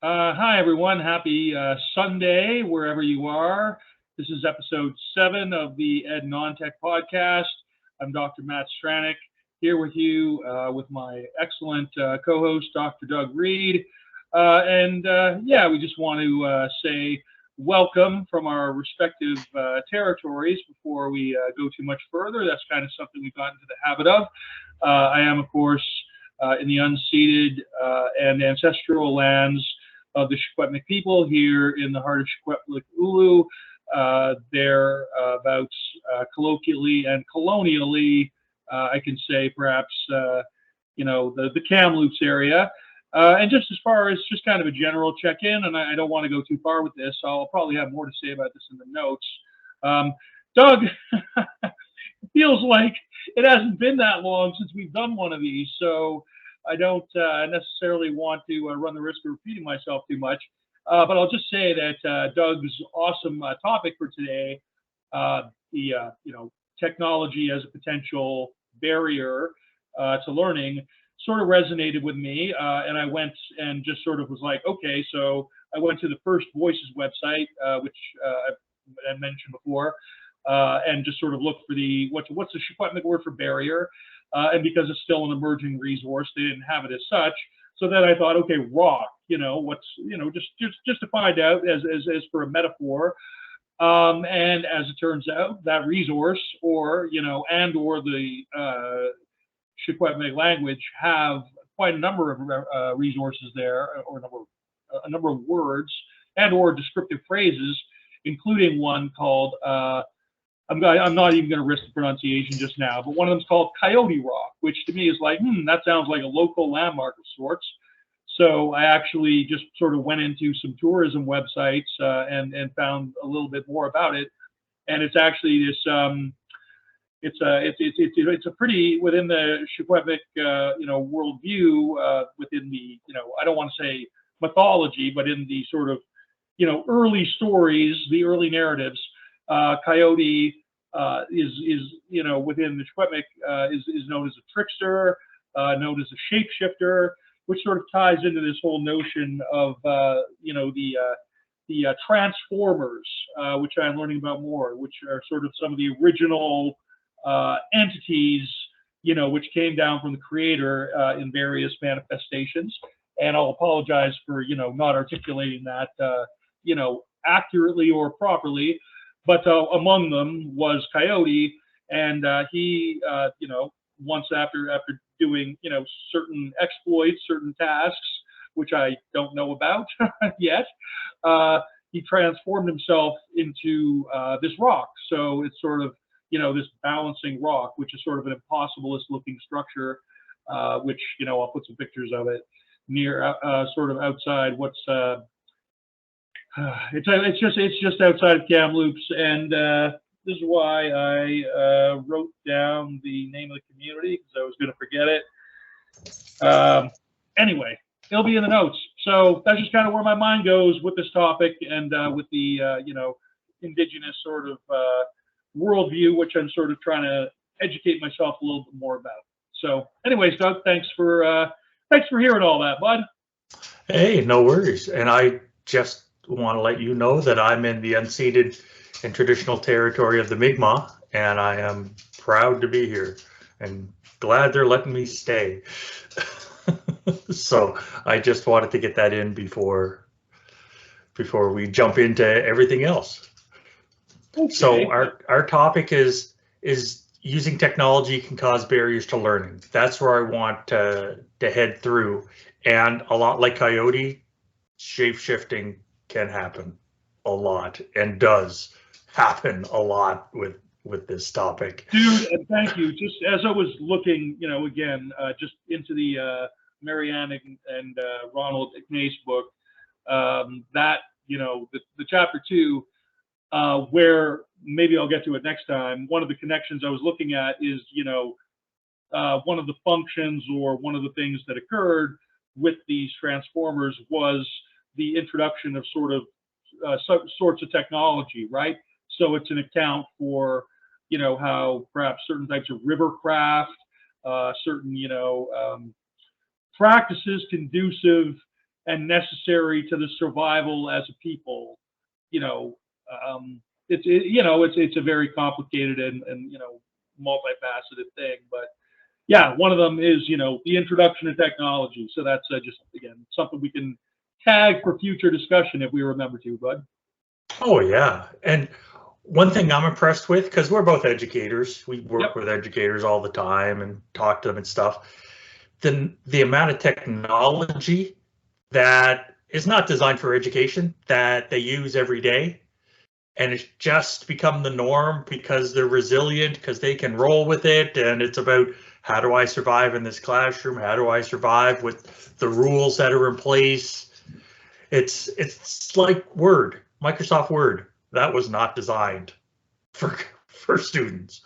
Hi, everyone. Happy Sunday, wherever you are. This is episode 7 of the Ed Non-Tech podcast. I'm Dr. Matt Stranick here with you with my excellent co-host, Dr. Doug Reed. And we just want to say welcome from our respective territories before we go too much further. That's kind of something we've gotten into the habit of. I am, of course, in the unceded and ancestral lands of the Secwepemc people here in the heart of Secwepemc Ulu. Thereabouts, colloquially and colonially, I can say perhaps, the Kamloops area. And just as far as just kind of a general check-in, and I don't want to go too far with this, I'll probably have more to say about this in the notes. Doug, it feels like it hasn't been that long since we've done one of these, so I don't necessarily want to run the risk of repeating myself too much, but I'll just say that Doug's awesome topic for today, technology as a potential barrier to learning, sort of resonated with me, and I went and just sort of was like, okay, so I went to the First Voices website, which I mentioned before, and just sort of looked for what's the Secwepemc word for barrier. And because it's still an emerging resource, they didn't have it as such. So then I thought, okay, rock, just to find out as for a metaphor. And as it turns out, that resource or the Secwepemc language have quite a number of resources there, or a number of words and or descriptive phrases, including one called I'm not even going to risk the pronunciation just now, but one of them is called Coyote Rock, which to me is like, that sounds like a local landmark of sorts. So I actually just sort of went into some tourism websites and found a little bit more about it. And it's actually this, it's a pretty, within the Secwepemc, worldview, within the, I don't want to say mythology, but in the sort of, early stories, the early narratives, Coyote is within the Secwepemc is known as a trickster, known as a shapeshifter, which sort of ties into this whole notion of the transformers, which I'm learning about more, which are sort of some of the original entities, which came down from the creator in various manifestations. And I'll apologize for not articulating that accurately or properly. But among them was Coyote, and he, once after doing, certain exploits, certain tasks, which I don't know about yet, he transformed himself into this rock. So it's sort of, this balancing rock, which is sort of an impossibilist-looking structure, which, I'll put some pictures of it near, sort of outside what's. It's just outside of Kamloops, and this is why I wrote down the name of the community because I was going to forget it. Anyway, it'll be in the notes. So that's just kind of where my mind goes with this topic and with the indigenous sort of worldview, which I'm sort of trying to educate myself a little bit more about. So, anyways, Doug, thanks for hearing all that, bud. Hey, no worries. And I just want to let you know that I'm in the unceded and traditional territory of the Mi'kmaq, and I am proud to be here and glad they're letting me stay. So I just wanted to get that in before we jump into everything else. Okay. So our topic is using technology can cause barriers to learning. That's where I want to head through. And a lot like Coyote, shape-shifting can happen a lot and does happen a lot with this topic. Dude, and thank you. Just as I was looking, again, just into the Marianne and Ronald Ignace book, that, the chapter 2, where maybe I'll get to it next time, one of the connections I was looking at is, one of the functions or one of the things that occurred with these transformers was the introduction of sorts of technology, right? So it's an account for, how perhaps certain types of rivercraft, certain, practices conducive and necessary to the survival as a people. It's a very complicated and multifaceted thing. But yeah, one of them is the introduction to technology. So that's just again something we can tag for future discussion if we remember to, bud. Oh yeah, and one thing I'm impressed with, because we're both educators, we work Yep. with educators all the time and talk to them and stuff. The amount of technology that is not designed for education that they use every day, and it's just become the norm because they're resilient, because they can roll with it, and it's about how do I survive in this classroom? How do I survive with the rules that are in place? It's like Word, Microsoft Word. That was not designed for students.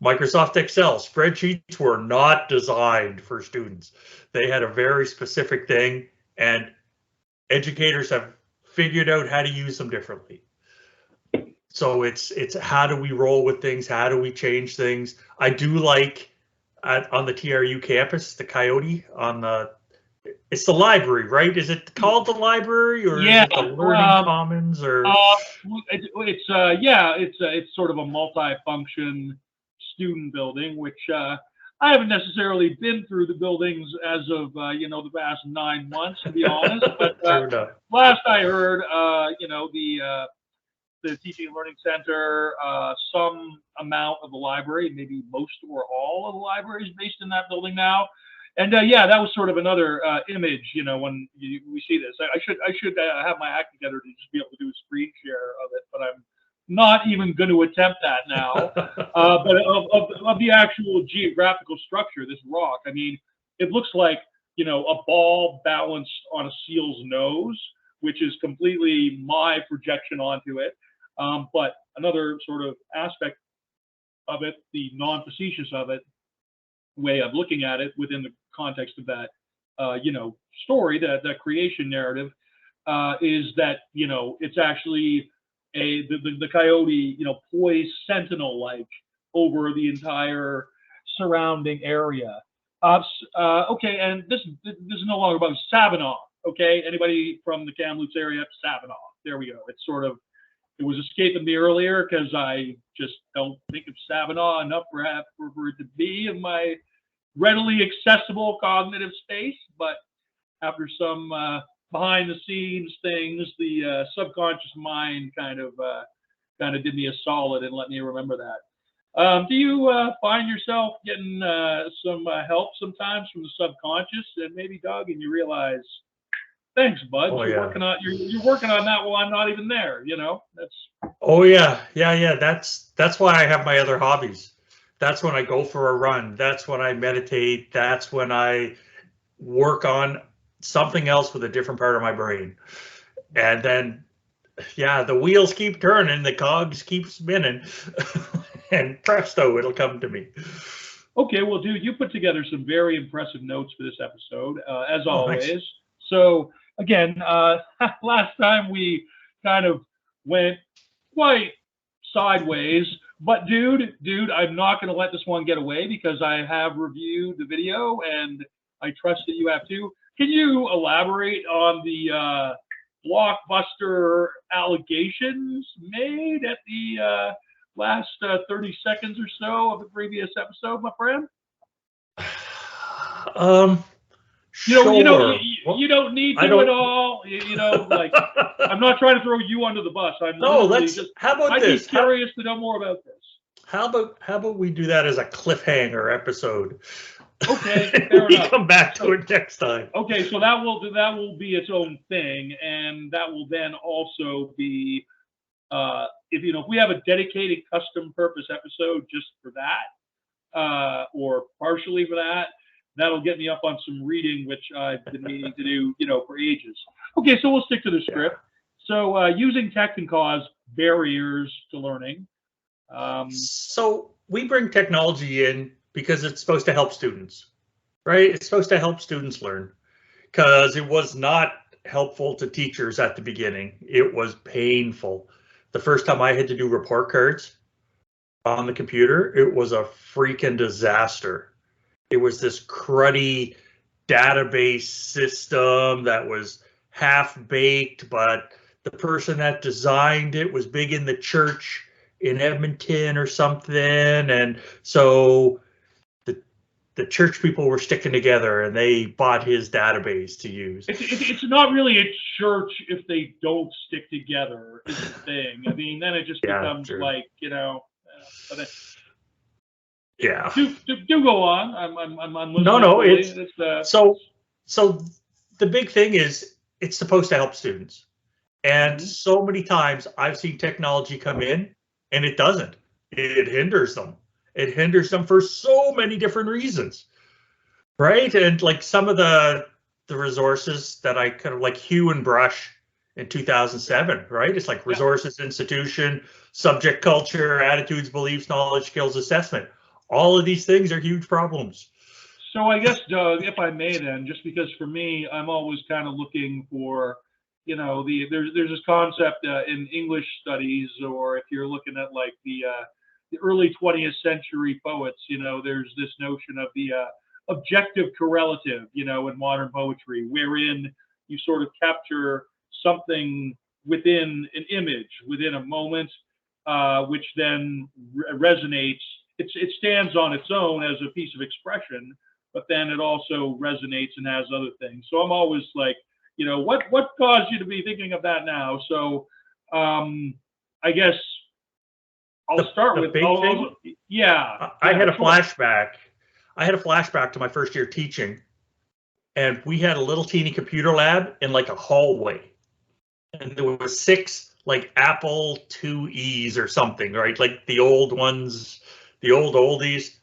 Microsoft Excel spreadsheets were not designed for students. They had a very specific thing, and educators have figured out how to use them differently. So it's how do we roll with things? How do we change things? I do like on the TRU campus, the Coyote on it's the library, right? Is it called the library, or is it the Learning Commons, or? It's sort of a multi-function student building, which I haven't necessarily been through the buildings as of the past 9 months, to be honest. But last I heard, the Teaching and Learning Center, some amount of the library, maybe most or all of the library is based in that building now. And that was sort of another image, when we see this. I should have my act together to just be able to do a screen share of it, but I'm not even going to attempt that now. But of the actual geographical structure, this rock, I mean, it looks like a ball balanced on a seal's nose, which is completely my projection onto it. But another sort of aspect of it, the non-facetious of it, way of looking at it within the context of that, story, that creation narrative, is that it's actually the coyote, poised sentinel-like over the entire surrounding area. Okay, and this is no longer about Savinaw. Okay, anybody from the Kamloops area? Savinaw. There we go. It was escaping me earlier because I just don't think of Savinaw enough for it to be in my readily accessible cognitive space. But after some behind the scenes things, the subconscious mind kind of did me a solid and let me remember that. Do you find yourself getting some help sometimes from the subconscious, and maybe, Doug, and you realize, thanks, bud. Oh, you're working on that while I'm not even there. That's. Oh yeah. That's why I have my other hobbies. That's when I go for a run. That's when I meditate. That's when I work on something else with a different part of my brain. And then, yeah, the wheels keep turning, the cogs keep spinning, and presto, it'll come to me. Okay, well, dude, you put together some very impressive notes for this episode, as always. Thanks. So, again, last time we kind of went quite sideways, but dude, I'm not going to let this one get away because I have reviewed the video and I trust that you have too. Can you elaborate on the blockbuster allegations made at the last 30 seconds or so of the previous episode, my friend? Sure. You don't need to at all. Like, I'm not trying to throw you under the bus. How about this? I'd be curious to know more about this. How about we do that as a cliffhanger episode? Okay, fair enough. We come back to it next time. Okay, so that will be its own thing, and that will then also be if we have a dedicated custom purpose episode just for that, or partially for that, that'll get me up on some reading, which I've been meaning to do, for ages. Okay, so we'll stick to the script. So using tech can cause barriers to learning. So we bring technology in because it's supposed to help students, right? It's supposed to help students learn, because it was not helpful to teachers at the beginning. It was painful. The first time I had to do report cards on the computer, it was a freaking disaster. It was this cruddy database system that was half-baked, but the person that designed it was big in the church in Edmonton or something, and so the church people were sticking together and they bought his database to use. It's not really a church if they don't stick together is the thing. I mean, then it just becomes true. like, but Yeah. Do go on. I'm listening. No, it's so the big thing is it's supposed to help students. And so many times I've seen technology come in and it doesn't. It hinders them. It hinders them for so many different reasons, right? And like some of the resources that I kind of like Hue and Brush in 2007, right? It's like resources, institution, subject culture, attitudes, beliefs, knowledge, skills, assessment. All of these things are huge problems. So I guess, Doug, if I may then, just because for me, I'm always kind of looking for, there's this concept in English studies, or if you're looking at like the early 20th century poets, there's this notion of the objective correlative, in modern poetry, wherein you sort of capture something within an image, within a moment, which then resonates. It stands on its own as a piece of expression, but then it also resonates and has other things. So I'm always like, what caused you to be thinking of that now? So I guess I'll start with yeah. I had a flashback. I had a flashback to my first year teaching, and we had a little teeny computer lab in like a hallway, and there was 6 like Apple IIe's or something, right? Like the old ones, the old oldies.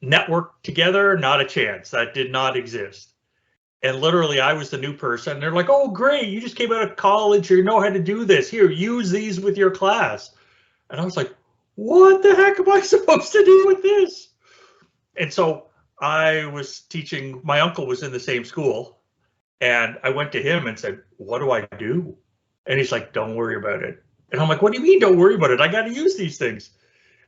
Networked together, not a chance. That did not exist. And literally, I was the new person. And they're like, "Oh, great! You just came out of college. You know how to do this. Here, use these with your class." And I was like, "What the heck am I supposed to do with this?" And so I was teaching. My uncle was in the same school, and I went to him and said, "What do I do?" And he's like, "Don't worry about it." And I'm like, "What do you mean, don't worry about it? I got to use these things."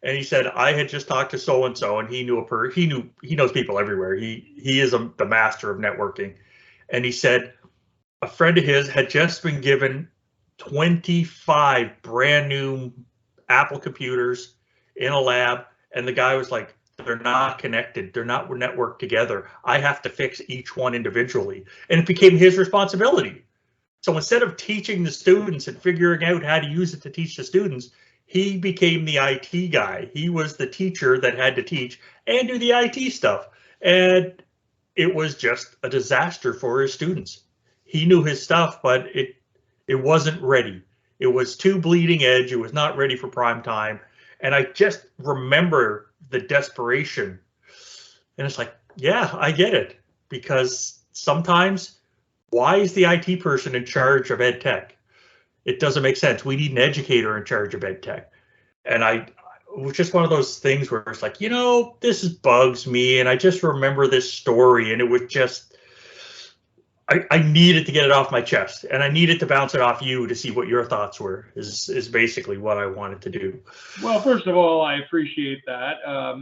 And he said, I had just talked to so and so, and he knows people everywhere. He is the master of networking. And he said a friend of his had just been given 25 brand new Apple computers in a lab, and the guy was like, "They're not connected. They're not networked together. I have to fix each one individually." And it became his responsibility. So instead of teaching the students and figuring out how to use it to teach the students, he became the IT guy. He was the teacher that had to teach and do the IT stuff. And it was just a disaster for his students. He knew his stuff, but it wasn't ready. It was too bleeding edge. It was not ready for prime time. And I just remember the desperation. And it's like, yeah, I get it. Because sometimes, why is the IT person in charge of ed tech? It doesn't make sense. We need an educator in charge of ed tech. And it was just one of those things where it's like, this bugs me. And I just remember this story, and it was just, I needed to get it off my chest, and I needed to bounce it off you to see what your thoughts were, is basically what I wanted to do. Well, first of all, I appreciate that.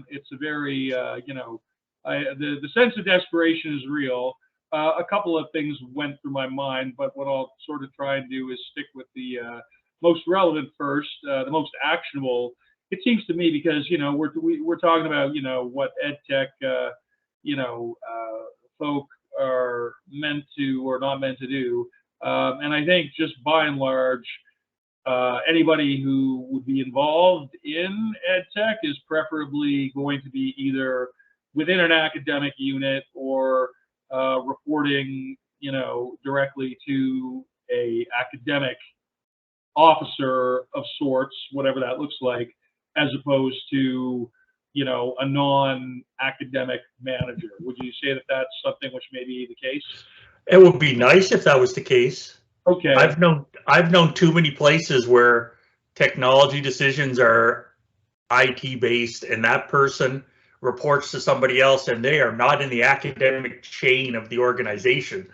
It's a very, the sense of desperation is real. A couple of things went through my mind, but what I'll sort of try and do is stick with the most relevant first, the most actionable. It seems to me because we're talking about what ed tech folk are meant to or not meant to do, and I think just by and large, anybody who would be involved in ed tech is preferably going to be either within an academic unit or reporting, directly to a academic officer of sorts, whatever that looks like, as opposed to, a non-academic manager. Would you say that that's something which may be the case? It would be nice if that was the case. Okay. I've known too many places where technology decisions are IT based, and that person reports to somebody else, and they are not in the academic chain of the organization.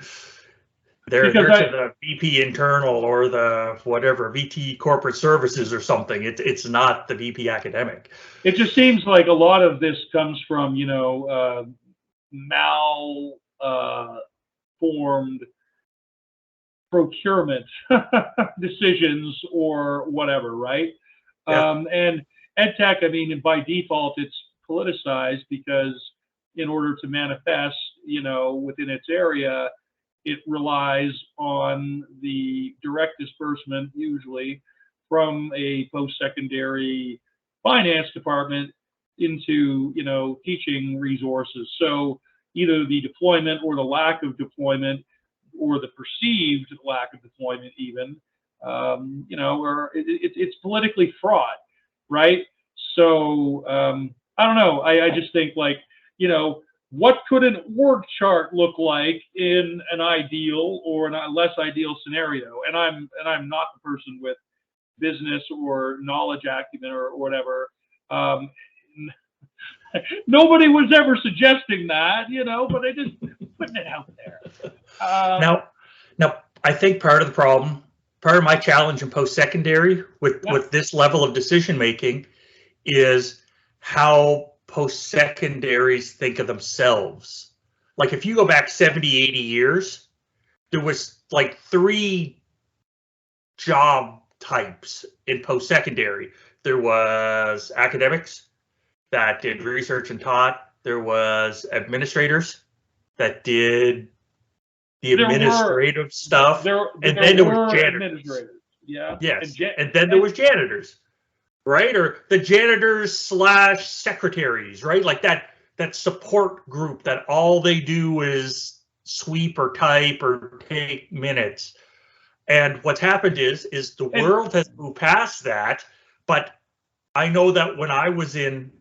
They're to the VP internal or the whatever VP corporate services or something. It's not the VP academic. It just seems like a lot of this comes from malformed procurement decisions or whatever, right? Yeah. And ed tech, I mean, by default, it's politicized because in order to manifest, within its area, it relies on the direct disbursement, usually from a post-secondary finance department into, teaching resources. So either the deployment or the lack of deployment or the perceived lack of deployment even, or it's politically fraught, right? So I don't know. I just think like, what could an org chart look like in an ideal or a less ideal scenario? And I'm not the person with business or knowledge acumen or whatever. Nobody was ever suggesting that, but I just putting it out there. Now, I think part of the problem, part of my challenge in post-secondary with this level of decision making is how post-secondaries think of themselves. Like if you go back 70, 80 years, there was like 3 job types in post-secondary. There was academics that did research and taught. There was administrators that did the administrative stuff. And then there was janitors. Yeah. Yes. And then there was janitors, right? Or the janitors / secretaries, right? Like that support group that all they do is sweep or type or take minutes. And what's happened is the world has moved past that. But I know that when I was in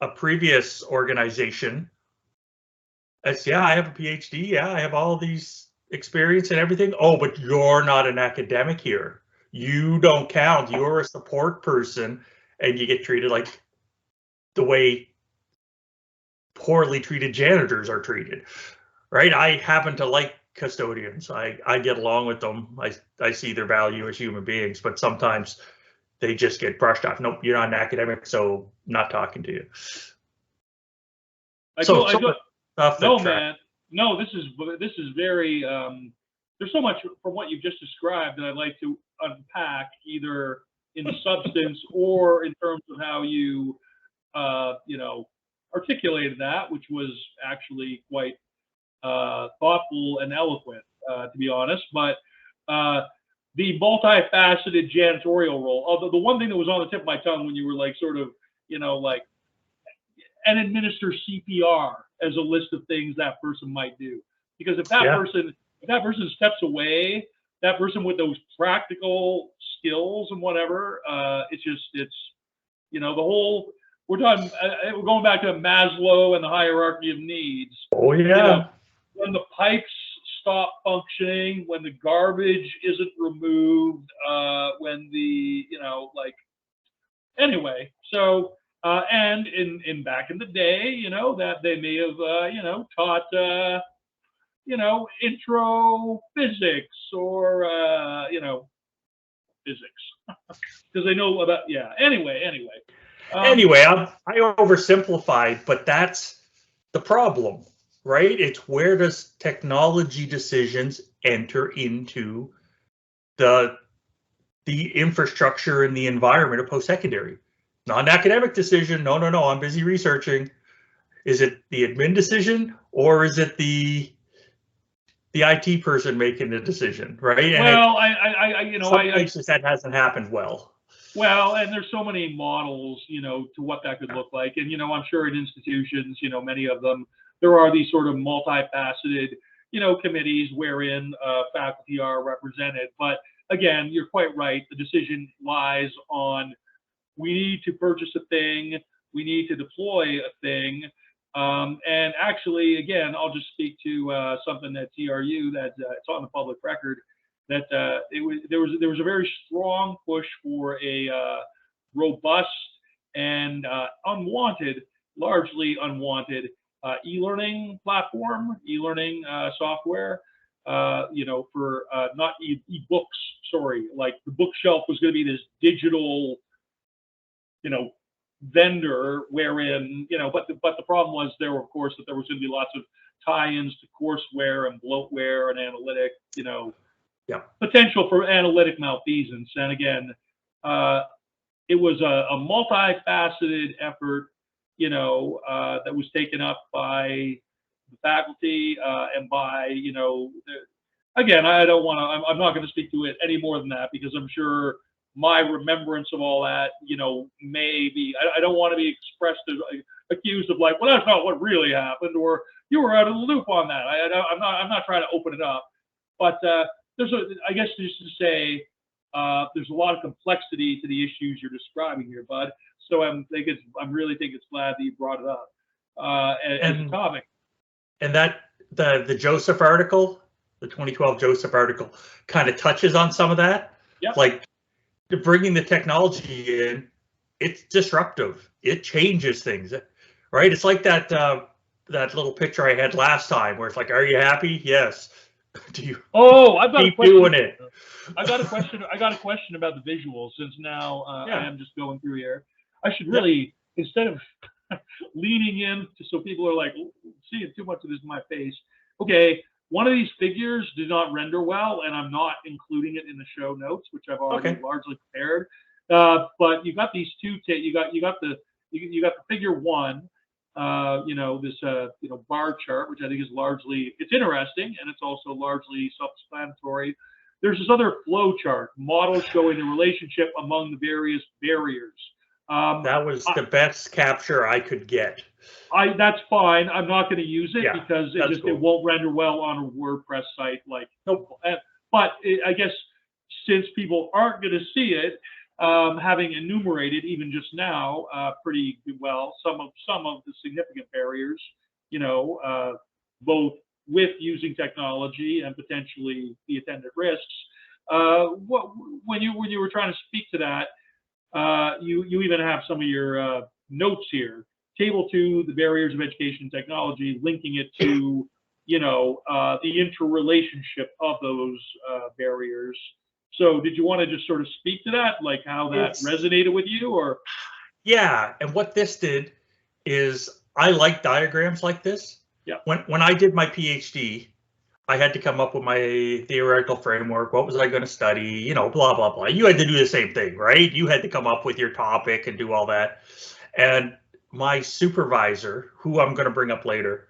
a previous organization, I have a PhD. Yeah, I have all these experience and everything. Oh, but you're not an academic here. You don't count. You're a support person, and you get treated like the way poorly treated janitors are treated, right? I happen to like custodians. I get along with them. I see their value as human beings, but sometimes they just get brushed off. Nope, you're not an academic, so not talking to you. No, man. No, this is very. There's so much from what you've just described that I'd like to unpack, either in substance or in terms of how you, articulated that, which was actually quite thoughtful and eloquent, to be honest. But the multifaceted janitorial role. Although the one thing that was on the tip of my tongue when you were like sort of, and administer CPR as a list of things that person might do. Because if that person steps away, that person with those practical skills and whatever, it's the whole. We're going back to Maslow and the hierarchy of needs. Oh yeah. When the pipes stop functioning, when the garbage isn't removed, when the anyway. So. And in back in the day, that they may have, taught, intro physics or, physics because they know about, Anyway. Anyway, I oversimplified, but that's the problem, right? It's where does technology decisions enter into the infrastructure and the environment of post-secondary? Not an academic decision. No, I'm busy researching. Is it the admin decision or is it the IT person making the decision, right? And places that hasn't happened well. Well, and there's so many models, to what that could look like. And, I'm sure in institutions, many of them, there are these sort of multifaceted, committees wherein faculty are represented. But again, you're quite right. The decision lies on, we need to purchase a thing, we need to deploy a thing. And actually, again, I'll just speak to something that TRU, that it's on the public record, that there was a very strong push for a robust and largely unwanted e-learning platform, e-learning software, for not e-books, sorry, like the bookshelf was going to be this digital vendor wherein, but the problem was there was going to be lots of tie-ins to courseware and bloatware and analytic, Yeah. potential for analytic malfeasance. And again, it was a multifaceted effort, that was taken up by the faculty and by, again, I don't want to, I'm not going to speak to it any more than that, because I'm sure my remembrance of all that, may be, I don't want to be expressed as accused of like, well, that's not what really happened, or you were out of the loop on that. I'm not trying to open it up, but I guess just to say, there's a lot of complexity to the issues you're describing here, bud. So I really think it's glad that you brought it up as a topic. And that the Joseph article, the 2012 Joseph article, kind of touches on some of that. Yep. Like bringing the technology in, it's disruptive. It changes things, right? It's like that that little picture I had last time, where it's like, "Are you happy? Yes." Do you? Oh, I've got keep a question. Doing it. I got a question about the visuals, since now Yeah. I am just going through here. I should really, instead of leaning in so people are like seeing too much of this in my face. Okay, one of these figures did not render well, and I'm not including it in the show notes, which I've already largely prepared. But you got these two. You got the figure one. This bar chart, which I think is largely, it's interesting, and it's also largely self-explanatory. There's this other flow chart, model showing the relationship among the various barriers. That was the best capture I could get. That's fine. I'm not going to use it because it won't render well on a WordPress site. Like, nope. But I guess since people aren't going to see it, having enumerated even just now pretty well some of the significant barriers, both with using technology and potentially the attendant risks. When you were trying to speak to that, you even have some of your notes here. Table 2, the barriers of education and technology, linking it to, the interrelationship of those barriers. So did you want to just sort of speak to that, like how that resonated with you, or? Yeah, and what this did is I like diagrams like this. Yeah. When I did my PhD, I had to come up with my theoretical framework. What was I going to study? Blah, blah, blah. You had to do the same thing, right? You had to come up with your topic and do all that. And my supervisor, who I'm going to bring up later,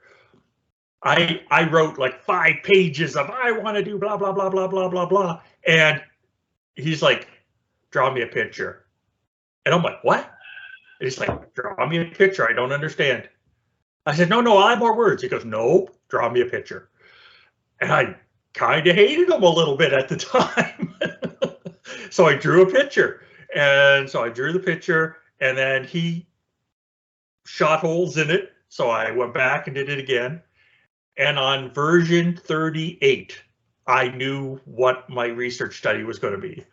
I wrote like 5 pages of, I want to do blah, blah, blah, blah, blah, blah, blah. And he's like, draw me a picture. And I'm like, what? And he's like, draw me a picture. I don't understand. I said, no, I'll have more words. He goes, nope, draw me a picture. And I kind of hated him a little bit at the time. So I drew a picture. And so I drew the picture, and then he shot holes in it. So I went back and did it again. And on version 38, I knew what my research study was going to be,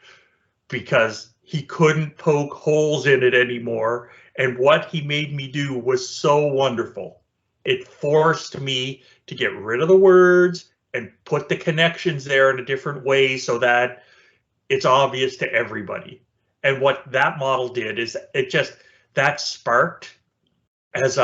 because he couldn't poke holes in it anymore. And what he made me do was so wonderful. It forced me to get rid of the words and put the connections there in a different way so that it's obvious to everybody. And what that model did is that sparked as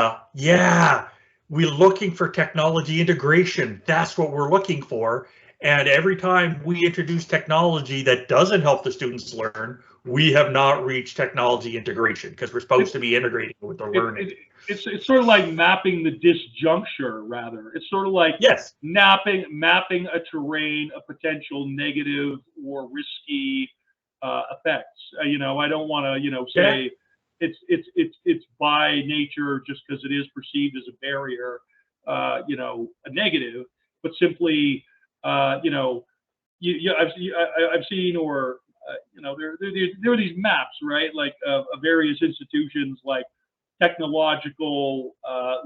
we're looking for technology integration. That's what we're looking for. And every time we introduce technology that doesn't help the students learn, we have not reached technology integration, because we're supposed to be integrating with the learning. It's sort of like mapping the disjuncture, rather. It's sort of like mapping a terrain of potential negative or risky effects. I don't want to say it's by nature, just because it is perceived as a barrier, a negative, but simply I've seen, or there are these maps, right? Like of various institutions, like technological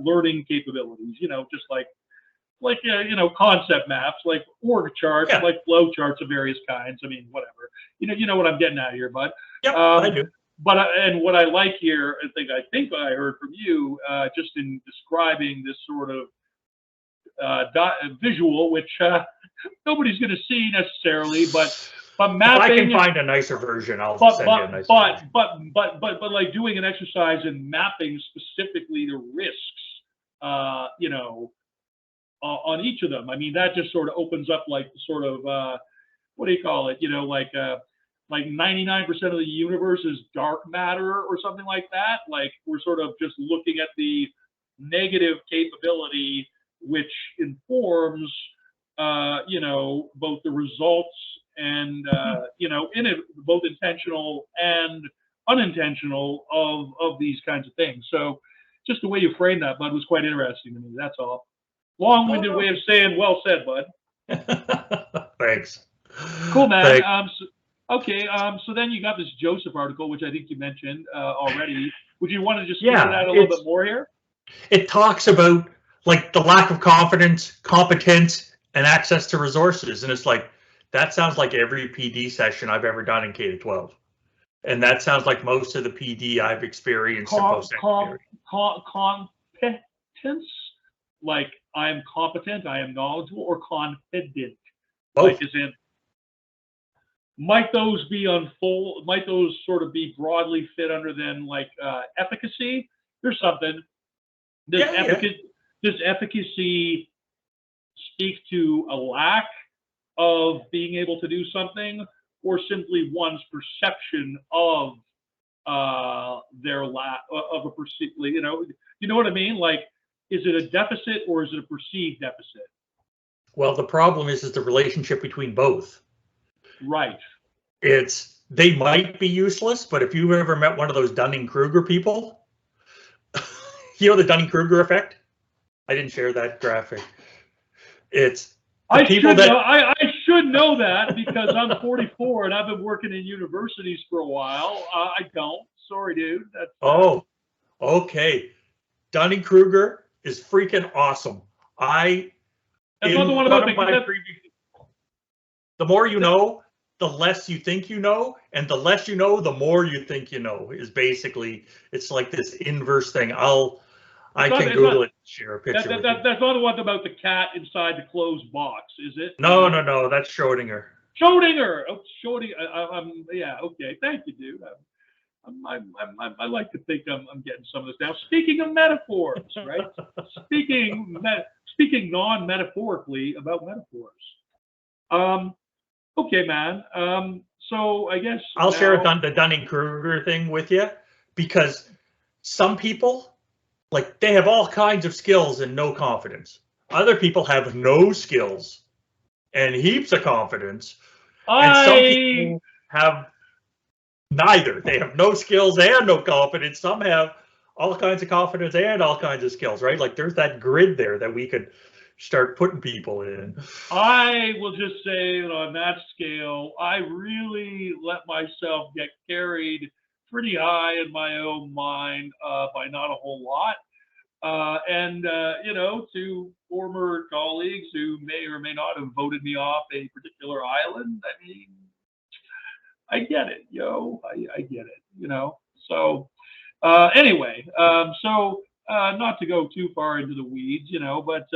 learning capabilities. Just like concept maps, like org charts, like flow charts of various kinds. I mean, whatever. You know what I'm getting at here, bud. Yep, I do. But and what I like here, I think I heard from you, just in describing this sort of visual, which nobody's going to see necessarily, but mapping. If I can find a nicer version, I'll send you a nicer version. But like doing an exercise in mapping specifically the risks, on each of them. I mean, that just sort of opens up like sort of what do you call it? Like 99% of the universe is dark matter or something like that. Like we're sort of just looking at the negative capability, which informs, both the results and, in it, both intentional and unintentional of these kinds of things. So just the way you framed that, Bud, was quite interesting to me. That's all. Long-winded way of saying, well said, Bud. Thanks. Cool, man. Thanks. So then you got this Joseph article, which I think you mentioned already. Would you want to just Yeah, figure that a little bit more here? It talks about like the lack of confidence, competence, and access to resources, and it's like that sounds like every PD session I've ever done in K-12, and that sounds like most of the PD I've experienced in post-secondary. Competence, like I am competent, I am knowledgeable, or confident, Both. like as in. Might those sort of be broadly fit under then like efficacy? There's something. Does efficacy speak to a lack of being able to do something, or simply one's perception of their lack of a perceived? You know what I mean? Like, is it a deficit or is it a perceived deficit? Well, the problem is the relationship between both. Right. They might be useless, but if you've ever met one of those Dunning-Kruger people, you know the Dunning-Kruger effect? I didn't share that graphic. I should know that because I'm 44 and I've been working in universities for a while. I don't. Sorry, dude. Okay. Dunning-Kruger is freaking awesome. That's not the one about the more you know, the less you think you know, and the less you know, the more you think you know, is basically, it's like this inverse thing. I can Google it, share a picture. That's not the one about the cat inside the closed box, is it? No, that's Schrodinger. Schrodinger. Oh, Schrodinger. Yeah. Okay. Thank you, dude. I like to think I'm getting some of this now. Speaking of metaphors, right? speaking non-metaphorically about metaphors. Okay, man. So I guess I'll share the Dunning-Kruger thing with you, because some people, like, they have all kinds of skills and no confidence. Other people have no skills and heaps of confidence. And some people have neither. They have no skills and no confidence. Some have all kinds of confidence and all kinds of skills, right? Like there's that grid there that we could start putting people in. I will just say that on that scale, I really let myself get carried pretty high in my own mind by not a whole lot. To former colleagues who may or may not have voted me off a particular island, I mean, I get it, I get it, So anyway, not to go too far into the weeds, but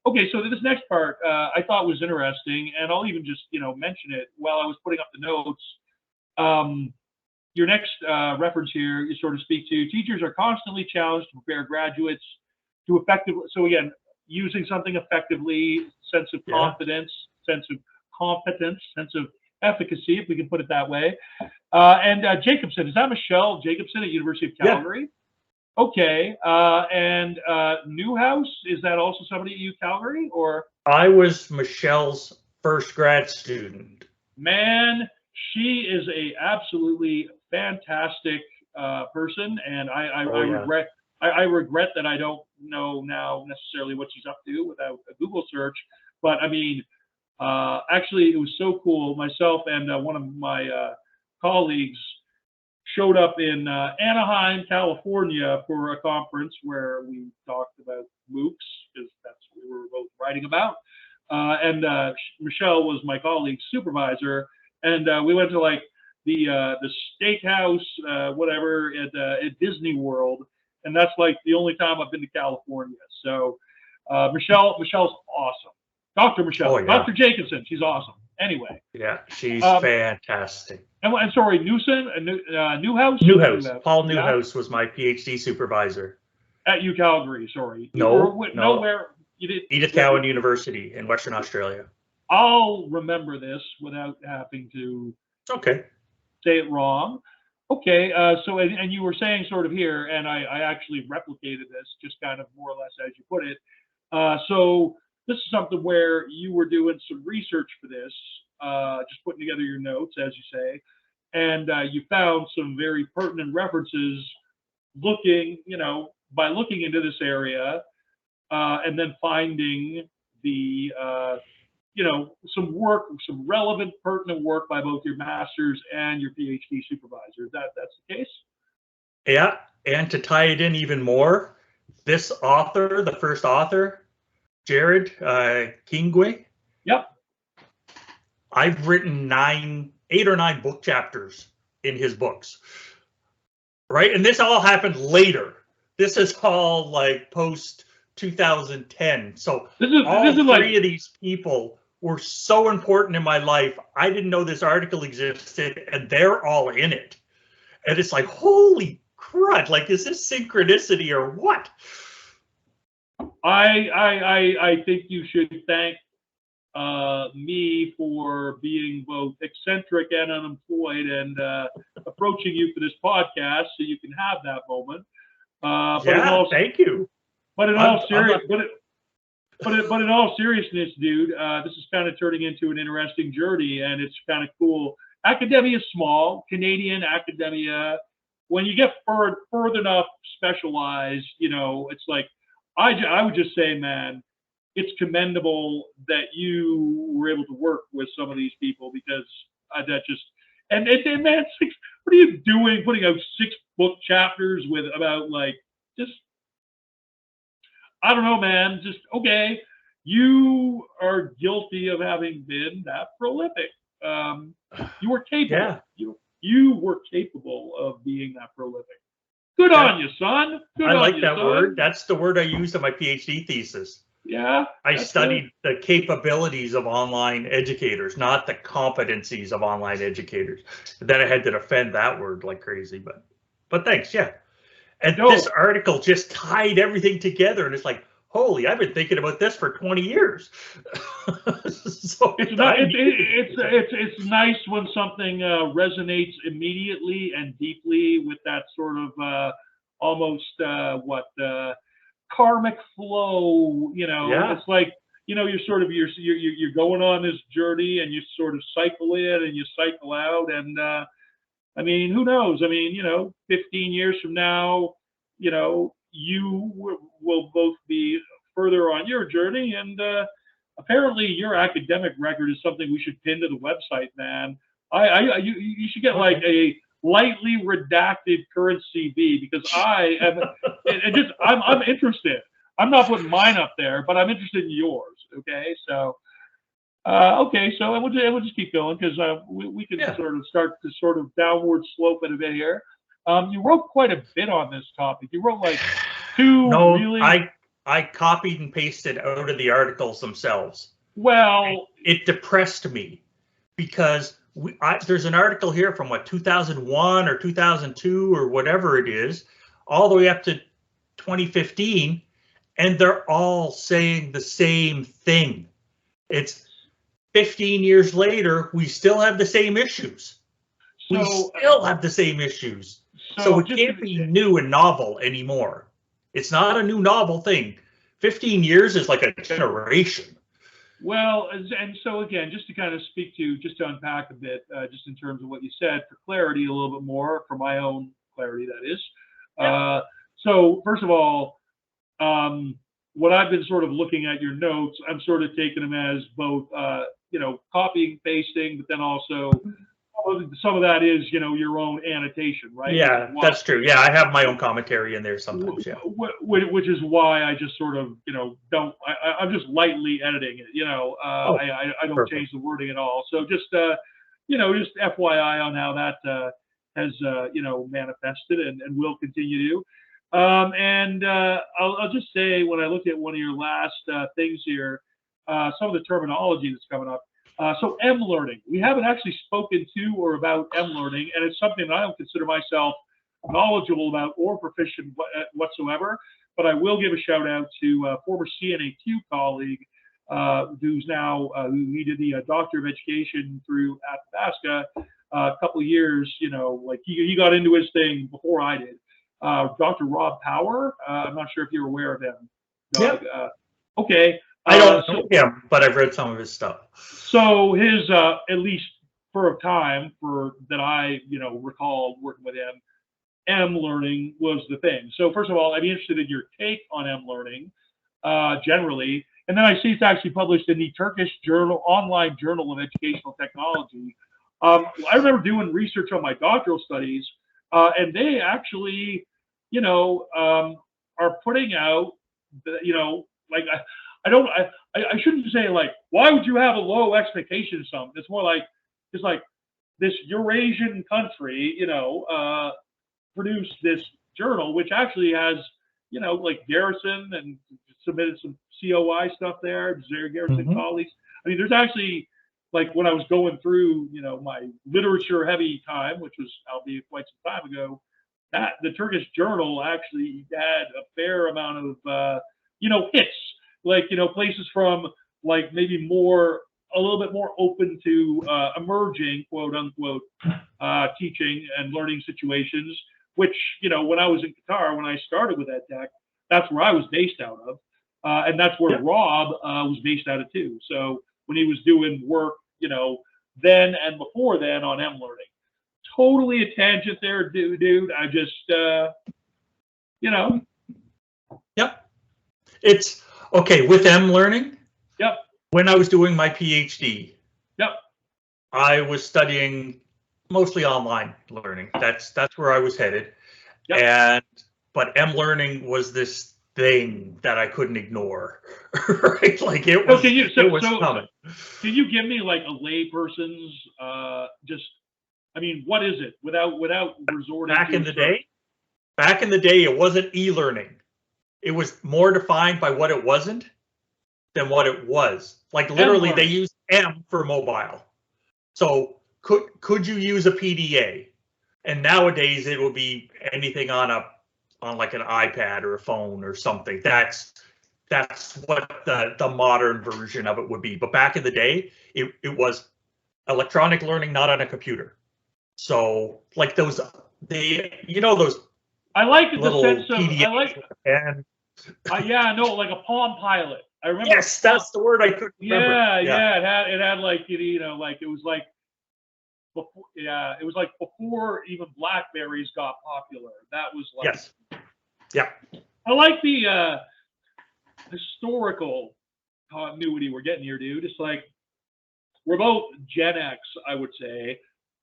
okay, so this next part I thought was interesting, and I'll even just, mention it while I was putting up the notes. Your next reference here, you sort of speak to teachers are constantly challenged to prepare graduates to effectively. So again, using something effectively, sense of confidence, sense of competence, sense of efficacy, if we can put it that way. And Jacobson, is that Michelle Jacobson at University of Calgary? Yeah. Okay. And Newhouse, is that also somebody at U Calgary, or? I was Michelle's first grad student. Man, she is a absolutely fantastic person, and I regret that I don't know now necessarily what she's up to without a Google search. But I mean, actually, it was so cool. Myself and one of my colleagues showed up in Anaheim, California, for a conference where we talked about MOOCs, because that's what we were both writing about. And Michelle was my colleague's supervisor, and we went to like the steakhouse, whatever, at Disney World, and that's like the only time I've been to California. So Michelle's awesome. Dr. Michelle, oh, yeah. Dr. Jacobson, she's awesome. Anyway. Yeah, she's fantastic. And sorry, Newhouse? Newhouse. Paul Newhouse was my PhD supervisor. At U Calgary, sorry. Nowhere. You did. Edith Cowan University in Western Australia. I'll remember this without having to Okay. say it wrong. Okay, so and you were saying sort of here, and I actually replicated this, just kind of more or less as you put it. So this is something where you were doing some research for this, just putting together your notes, as you say, and you found some very pertinent references looking, by looking into this area, and then finding the some work, some relevant, pertinent work by both your master's and your PhD supervisor. That's the case? Yeah, and to tie it in even more, this author, the first author, Jared Kingwe, Yep. I've written 8 or 9 book chapters in his books, right? And this all happened later. This is all like post 2010. So all three of these people were so important in my life. I didn't know this article existed, and they're all in it. And it's like, holy crud! Like, is this synchronicity or what? I think you should thank me for being both eccentric and unemployed and approaching you for this podcast so you can have that moment. Thank you. But in all seriousness, dude, this is kind of turning into an interesting journey, and it's kind of cool. Academia is small, Canadian academia. When you get further enough specialized, it's like I would just say, man, it's commendable that you were able to work with some of these people, because that just and man, what are you doing? Putting out 6 book chapters with about like just. I don't know, man. Just okay. You are guilty of having been that prolific. You were capable. Yeah. You were capable of being that prolific. Good on you, son. Good I on like you, that son. word. That's the word I used in my PhD thesis. Yeah. I studied the capabilities of online educators, not the competencies of online educators. Then I had to defend that word like crazy, but thanks. Yeah. And this article just tied everything together, and it's like, holy, I've been thinking about this for 20 years. So it's nice when something resonates immediately and deeply with that sort of almost karmic flow. It's like you're sort of you're going on this journey, and you sort of cycle in and you cycle out, and I mean, who knows? I mean, 15 years from now, you will both be further on your journey, and apparently your academic record is something we should pin to the website, man. You should get like a lightly redacted current CV, because I am, I'm interested. I'm not putting mine up there, but I'm interested in yours. Okay, so. And we'll just keep going, because we can sort of start to sort of downward slope it a bit here. You wrote quite a bit on this topic. You wrote like 2 really. I copied and pasted out of the articles themselves. Well, it depressed me, because there's an article here from 2001 or 2002 or whatever it is, all the way up to 2015, and they're all saying the same thing. It's 15 years later, we still have the same issues. We still have the same issues. So it can't be new and novel anymore. It's not a new novel thing. 15 years is like a generation. Well, and so again, just to kind of speak to, just to unpack a bit, just in terms of what you said, for clarity a little bit more, for my own clarity, that is. Yeah. So first of all, what I've been sort of looking at your notes, I'm sort of taking them as both, copying, pasting, but then also some of that is, your own annotation, right? Yeah, that's true. Yeah, I have my own commentary in there sometimes. Yeah. Which is why I just sort of, I'm just lightly editing it. I don't change the wording at all. So just, just FYI on how that has, manifested and will continue to. I'll just say, when I look at one of your last things here, some of the terminology that's coming up. So M-learning, we haven't actually spoken to or about M-learning, and it's something that I don't consider myself knowledgeable about or proficient whatsoever, but I will give a shout out to former CNAQ colleague who's now he did the Doctor of Education through Athabasca a couple of years. You know, like he got into his thing before I did. Dr. Rob Power. I'm not sure if you're aware of him. Doug. Yeah. Okay. I don't know him, but I've read some of his stuff. So his, at least for a time, for that I, you know, recall working with him, M learning was the thing. So first of all, I'd be interested in your take on M learning, generally, and then I see it's actually published in the Turkish Journal, Online Journal of Educational Technology. I remember doing research on my doctoral studies, and they actually, you know, are putting out, you know, like I shouldn't say like, why would you have a low expectation of something? It's more like, it's like this Eurasian country, you know, produced this journal, which actually has, you know, like Garrison and submitted some COI stuff there, Garrison colleagues. I mean, there's actually, like when I was going through, you know, my literature heavy time, which was, albeit quite some time ago, that the Turkish journal actually had a fair amount of, you know, hits, like, you know, places from like maybe more, a little bit more open to emerging, quote unquote, teaching and learning situations, which, you know, when I was in Qatar, when I started with EdTech, that's where I was based out of. And that's where Rob was based out of too. So when he was doing work, you know, then and before then on M learning, totally a tangent there, dude. I just, you know. Yep. It's okay with M learning. Yep. When I was doing my PhD, yep, I was studying mostly online learning. That's where I was headed. Yep. But M learning was this thing that I couldn't ignore, right? Like it was. It was coming. Can you give me like a layperson's just? I mean, what is it without resorting back in the day? Back in the day, it wasn't e-learning. It was more defined by what it wasn't than what it was. Like literally, they used M for mobile. So could you use a PDA? And nowadays it will be anything on like an iPad or a phone or something. That's what the modern version of it would be. But back in the day, it was electronic learning, not on a computer. So like those, you know, those. I like the sense of PDAs I like. And yeah, no, like a Palm Pilot. I remember. Yes, that's the word I couldn't remember. Yeah. It had like, you know, like it was like before, it was like before even Blackberries got popular. That was like. Yes. Yeah. I like the historical continuity we're getting here, dude. It's like we're both Gen X, I would say.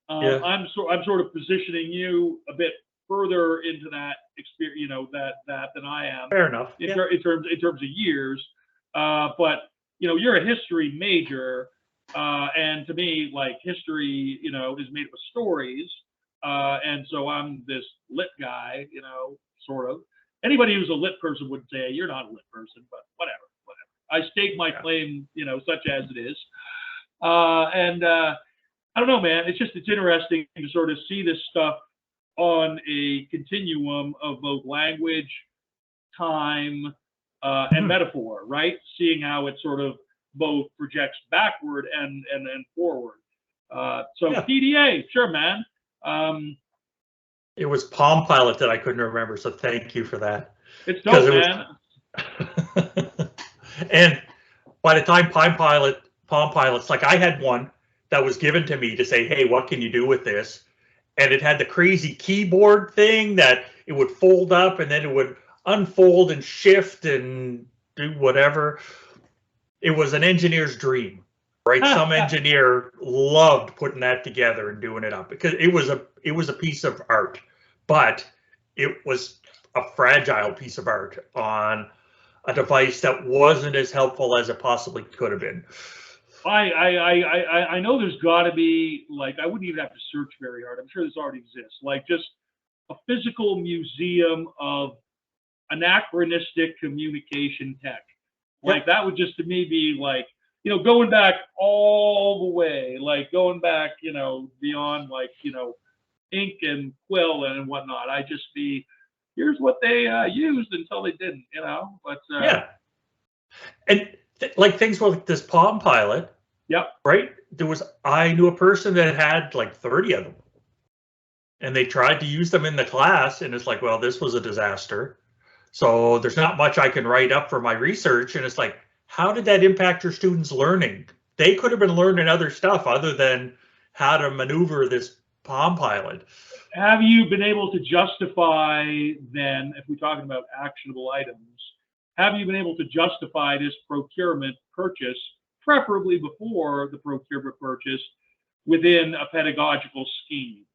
I'm sort of positioning you a bit further into that experience, you know, that than I am. Fair enough. In terms of years, but you know, you're a history major, and to me, like history, you know, is made up of stories, and so I'm this lit guy, you know, sort of. Anybody who's a lit person would say you're not a lit person, but whatever. I stake my claim, you know, such as it is, and I don't know, man. It's interesting to sort of see this stuff on a continuum of both language, time, and metaphor, right? Seeing how it sort of both projects backward and forward. PDA, sure, man. It was Palm Pilot that I couldn't remember, so thank you for that. It's dope, man. And by the time Palm Pilot's like I had one that was given to me to say, hey, what can you do with this? And it had the crazy keyboard thing that it would fold up and then it would unfold and shift and do whatever. It was an engineer's dream, right? Some engineer loved putting that together and doing it up because it was a piece of art, but it was a fragile piece of art on a device that wasn't as helpful as it possibly could have been. I know there's got to be, like, I wouldn't even have to search very hard. I'm sure this already exists. Like just a physical museum of anachronistic communication tech. Like that would just to me be like, you know, going back all the way, like going back, you know, beyond like, you know, ink and quill and whatnot. I just be, here's what they used until they didn't, you know. But yeah. And like things like this Palm Pilot, Yep. right? I knew a person that had like 30 of them, and they tried to use them in the class, and it's like, well, this was a disaster. So there's not much I can write up for my research, and it's like, how did that impact your students' learning? They could have been learning other stuff other than how to maneuver this Palm Pilot. Have you been able to justify then, if we're talking about actionable items, have you been able to justify this procurement purchase, preferably before the procurement purchase, within a pedagogical scheme?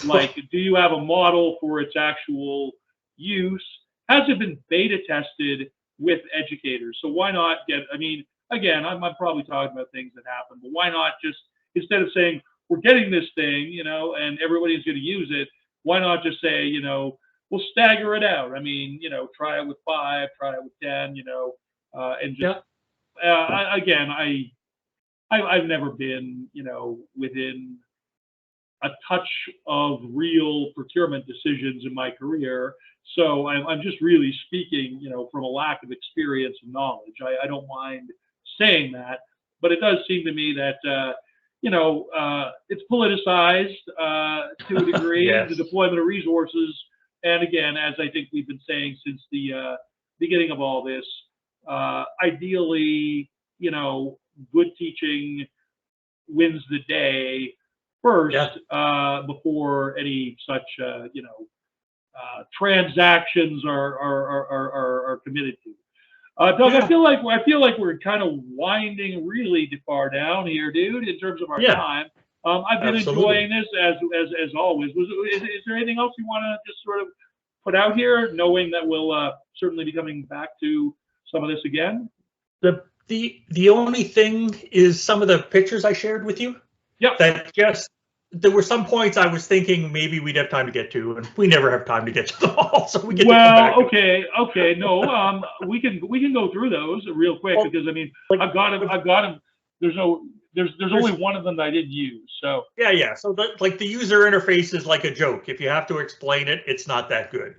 Like, do you have a model for its actual use? Has it been beta tested with educators? So why not get, I mean, again, I'm probably talking about things that happen, but why not just, instead of saying, we're getting this thing, you know, and everybody's going to use it, why not just say, you know, we'll stagger it out? I mean, you know, try it with 5, try it with 10, you know, and just, again, I've never been, you know, within a touch of real procurement decisions in my career. So I'm just really speaking, you know, from a lack of experience and knowledge. I don't mind saying that, but it does seem to me that, you know, it's politicized to a degree, Yes. the deployment of resources. And again, as I think we've been saying since the beginning of all this, ideally, you know, good teaching wins the day first, before any such you know, transactions are committed to. Doug, I feel like we're kind of winding really far down here, dude, in terms of our time. I've been enjoying this as always. Is there anything else you want to just sort of put out here, knowing that we'll certainly be coming back to some of this again? The only thing is some of the pictures I shared with you. Yep. That just, there were some points I was thinking maybe we'd have time to get to, and we never have time to get to them all. So we get to come back. Okay, no, we can go through those real quick, because I mean, like, I've got them. There's only one of them that I didn't use. So yeah. So like the user interface is like a joke. If you have to explain it, it's not that good.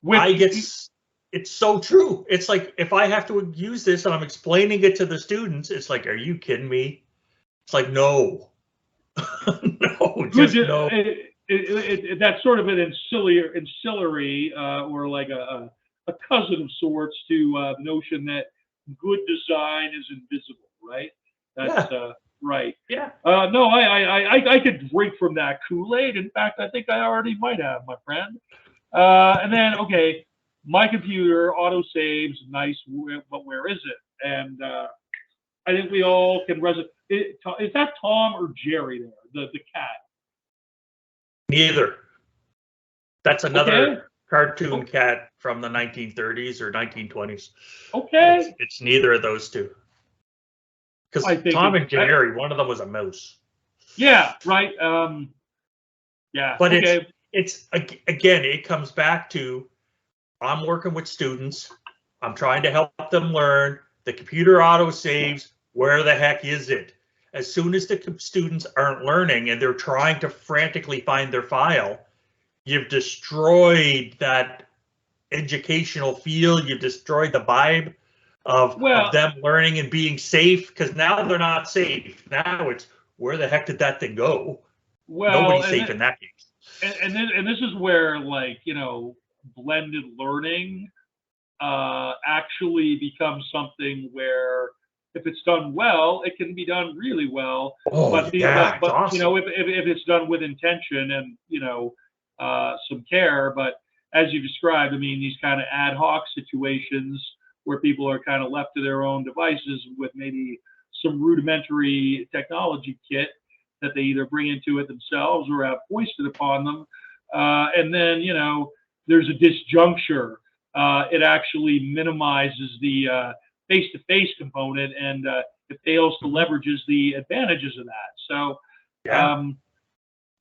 It's so true. It's like, if I have to use this and I'm explaining it to the students, it's like, are you kidding me? It's like, no. No, just no. That's sort of an ancillary, or like a cousin of sorts to the notion that good design is invisible, right? That's right. Yeah. No, I could drink from that Kool-Aid. In fact, I think I already might have, my friend. And then, okay, my computer auto saves, nice, but where is it? And I think we all can resonate. Is that Tom or Jerry there, the cat? Neither. That's another cartoon cat from the 1930s or 1920s. Okay. It's neither of those two. Because Tom and Jerry, one of them was a mouse. Yeah, right. Yeah. But it's again, it comes back to, I'm working with students. I'm trying to help them learn. The computer auto saves. Where the heck is it? As soon as the students aren't learning and they're trying to frantically find their file, you've destroyed that educational feel. You've destroyed the vibe of them learning and being safe, because now they're not safe. Now it's, where the heck did that thing go? Nobody's safe in that case. And this is where, like, you know, blended learning actually becomes something where, if it's done well, it can be done really well. But awesome. You know, if it's done with intention and, you know, some care. But as you described, I mean, these kind of ad hoc situations where people are kind of left to their own devices with maybe some rudimentary technology kit that they either bring into it themselves or have foisted upon them, and then, you know, there's a disjuncture. It actually minimizes the face-to-face component, and it fails to leverages the advantages of that. So,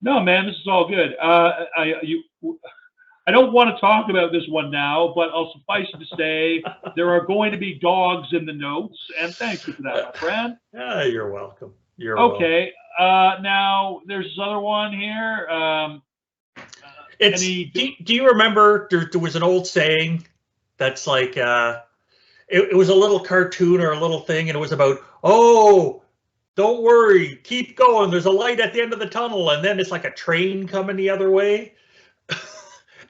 no, man, this is all good. I don't want to talk about this one now, but I'll suffice it to say there are going to be dogs in the notes, and thank you for that, my friend. You're welcome. You're okay. Now there's this other one here. Do you remember there was an old saying that's like, it was a little cartoon or a little thing, and it was about, oh, don't worry, keep going. There's a light at the end of the tunnel, and then it's like a train coming the other way.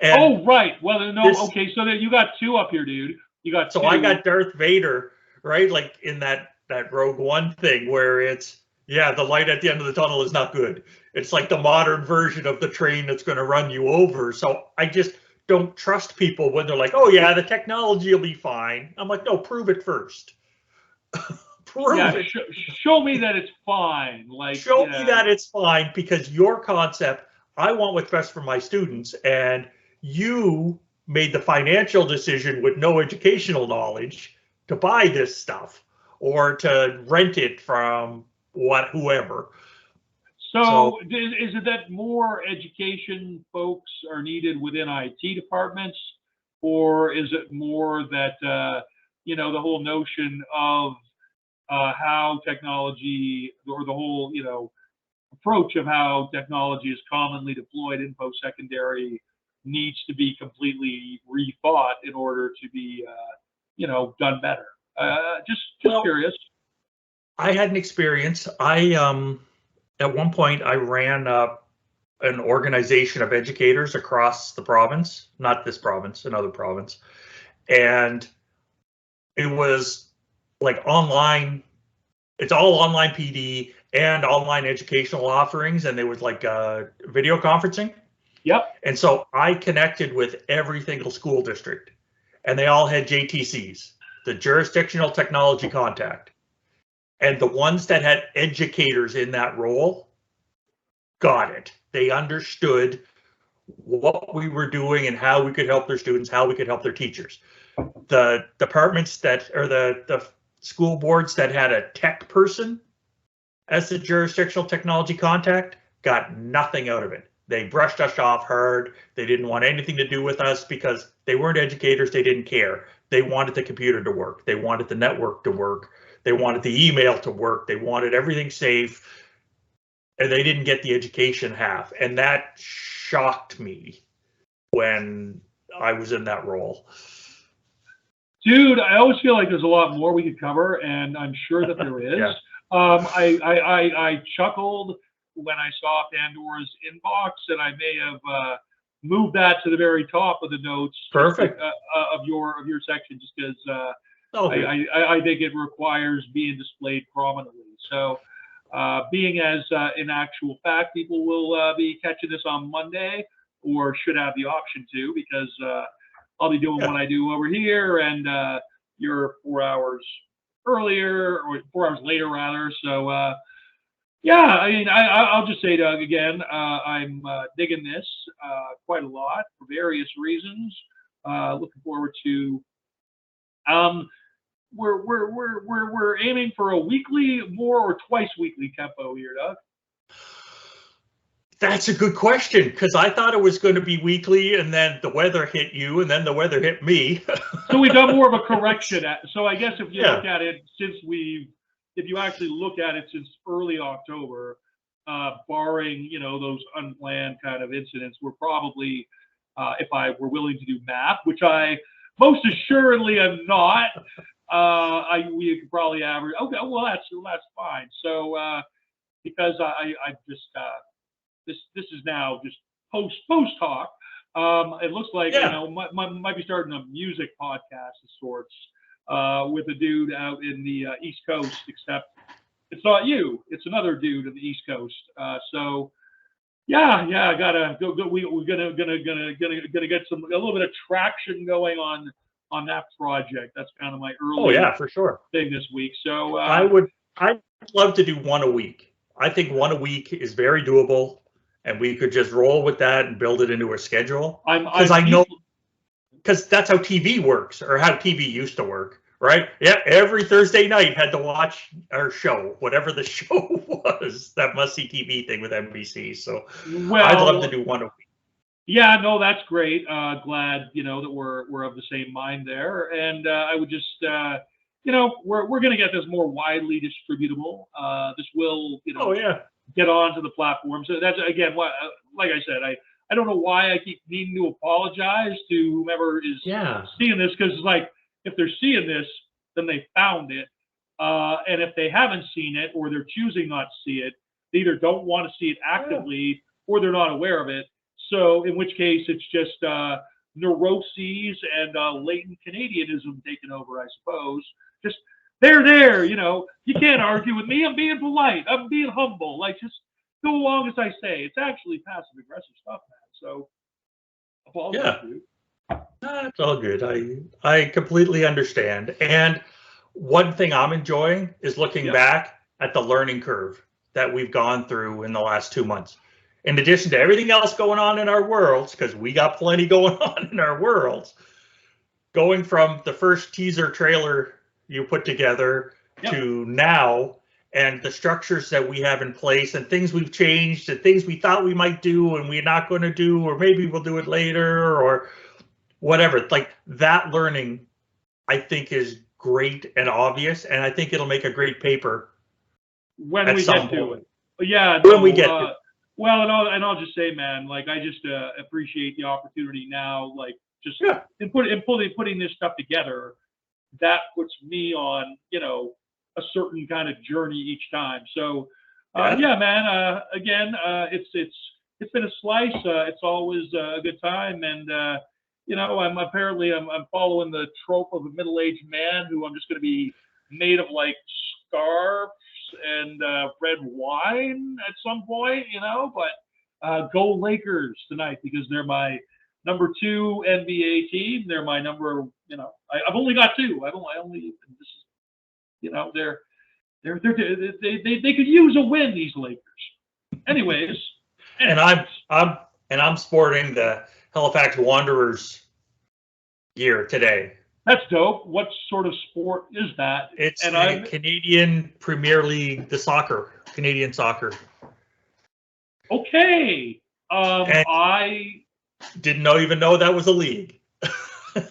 And oh, right. Well, no, this, okay. So that you got two up here, dude. You got so two. I got Darth Vader, right? Like in that Rogue One thing where it's, yeah, the light at the end of the tunnel is not good. It's like the modern version of the train that's going to run you over. So I just don't trust people when they're like, oh yeah, the technology will be fine. I'm like, no, prove it first. Prove it. Show me that it's fine. Like, show me that it's fine, because your concept, I want what's best for my students, and you made the financial decision with no educational knowledge to buy this stuff or to rent it from whoever. So is it that more education folks are needed within IT departments, or is it more that the whole notion of how technology, or the whole approach of how technology is commonly deployed in post-secondary needs to be completely rethought in order to be done better? Just curious. I had an experience. At one point I ran an organization of educators across the province, not this province, another province, and it was like online. It's all online PD and online educational offerings, and there was like video conferencing. Yep. And so I connected with every single school district, and they all had JTCs, the jurisdictional technology contact. And the ones that had educators in that role got it. They understood what we were doing and how we could help their students, how we could help their teachers. The departments that, or the school boards that had a tech person as the jurisdictional technology contact, got nothing out of it. They brushed us off hard. They didn't want anything to do with us because they weren't educators. They didn't care. They wanted the computer to work. They wanted the network to work. They wanted the email to work. They wanted everything safe. And they didn't get the education half. And that shocked me when I was in that role. Dude, I always feel like there's a lot more we could cover, and I'm sure that there is. Yeah. I chuckled when I saw Pandora's inbox, and I may have moved that to the very top of the notes. Perfect. Of your section, just because I think it requires being displayed prominently. So, being as in actual fact, people will be catching this on Monday, or should have the option to, because I'll be doing what I do over here, and you're 4 hours earlier, or 4 hours later rather. So yeah, I mean, I'll just say, Doug, again, I'm digging this quite a lot for various reasons. Looking forward to. We're aiming for a weekly, more or twice weekly tempo here, Doug. That's a good question, because I thought it was going to be weekly, and then the weather hit you, and then the weather hit me. So we've done more of a correction. So I guess if you look at it, if you actually look at it since early October, barring those unplanned kind of incidents, we're probably, if I were willing to do math, which I most assuredly am not, we could probably average. Okay, well that's fine. So because I just. This is now just post talk. It looks like might be starting a music podcast of sorts with a dude out in the East Coast. Except it's not you; it's another dude on the East Coast. So yeah, I gotta go. We're gonna get a little bit of traction going on that project. That's kind of my early for sure thing this week. So I'd love to do one a week. I think one a week is very doable. And we could just roll with that and build it into a schedule. Because I know, because that's how TV works, or how TV used to work, right? Yeah, every Thursday night had to watch our show, whatever the show was, that must-see TV thing with NBC. So I'd love to do one a week. Yeah, no, that's great. Glad that we're of the same mind there, and I would just we're going to get this more widely distributable. This will get onto the platform. So that's, again, what, like I said, I don't know why I keep needing to apologize to whomever is seeing this, because it's like, if they're seeing this, then they found it. And if they haven't seen it, or they're choosing not to see it, they either don't want to see it actively, or they're not aware of it. So in which case it's just neuroses and latent Canadianism taking over, I suppose. Just there, you know, you can't argue with me. I'm being polite. I'm being humble. Like, just go along as I say. It's actually passive aggressive stuff, man. So apologize, dude. It's all good. I completely understand. And one thing I'm enjoying is looking back at the learning curve that we've gone through in the last 2 months. In addition to everything else going on in our worlds, because we got plenty going on in our worlds, going from the first teaser trailer you put together to now, and the structures that we have in place and things we've changed and things we thought we might do and we're not going to do, or maybe we'll do it later or whatever. Like, that learning, I think, is great and obvious, and I think it'll make a great paper when we get to it. Yeah, when we get to it. Well, and I'll just say, man, like, I just appreciate the opportunity now, like, just in putting this stuff together. That puts me on, you know, a certain kind of journey each time. So, yeah, man. Again, it's been a slice. It's always a good time, and you know, I'm following the trope of a middle-aged man who I'm just going to be made of, like, scarves and red wine at some point, you know. But go Lakers tonight, because they're my number 2 NBA team. They're my number, you know, I've only got 2. I only this is, you know, they could use a win, these Lakers. Anyways. And I'm sporting the Halifax Wanderers gear today. That's dope. What sort of sport is that? It's the Canadian Premier League, the soccer, Canadian soccer. Okay. I didn't even know that was a league. Is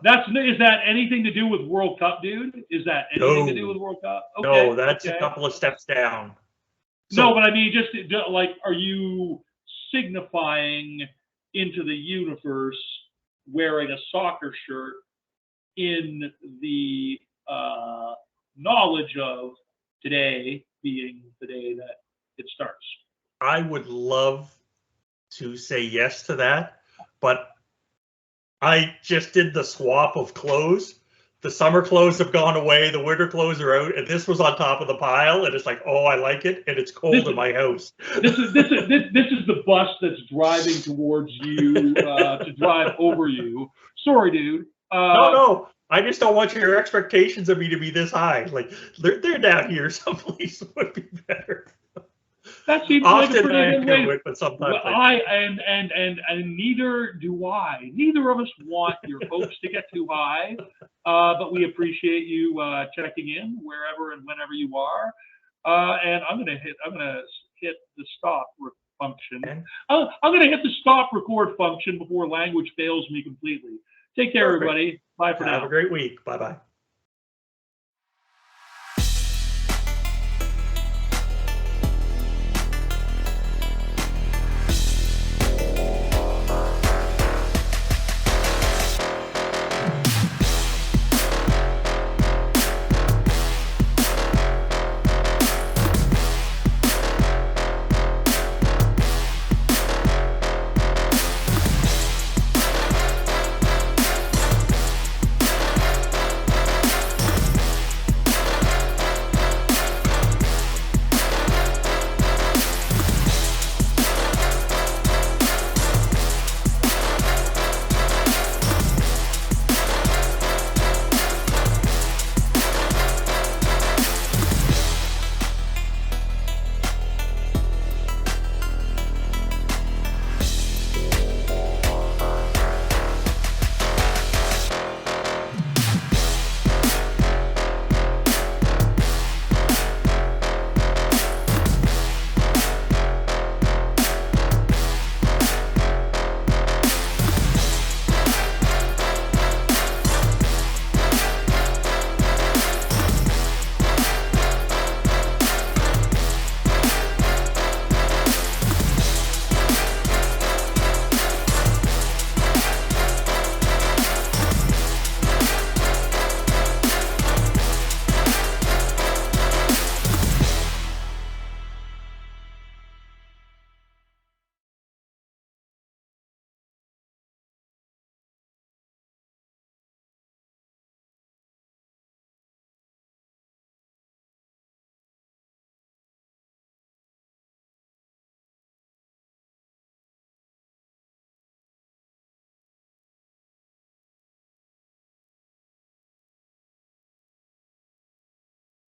that anything to do with World Cup, dude? Is that anything to do with World Cup? Okay, no, that's a couple of steps down. So, no, but I mean, just like, are you signifying into the universe wearing a soccer shirt in the knowledge of today being the day that it starts? I would love to say yes to that, but I just did the swap of clothes. The summer clothes have gone away, the winter clothes are out, and this was on top of the pile, and it's like, oh, I like it, and it's cold in my house. This is the bus that's driving towards you to drive over you. Sorry, dude. No, I just don't want your expectations of me to be this high. Like, they're down here someplace would be better. That seems like a pretty good way. But sometimes and neither do I. Neither of us want your hopes to get too high, but we appreciate you checking in wherever and whenever you are. And I'm gonna hit the stop function. I'm gonna hit the stop record function before language fails me completely. Take care, everybody. Bye for now. Have a great week. Bye bye.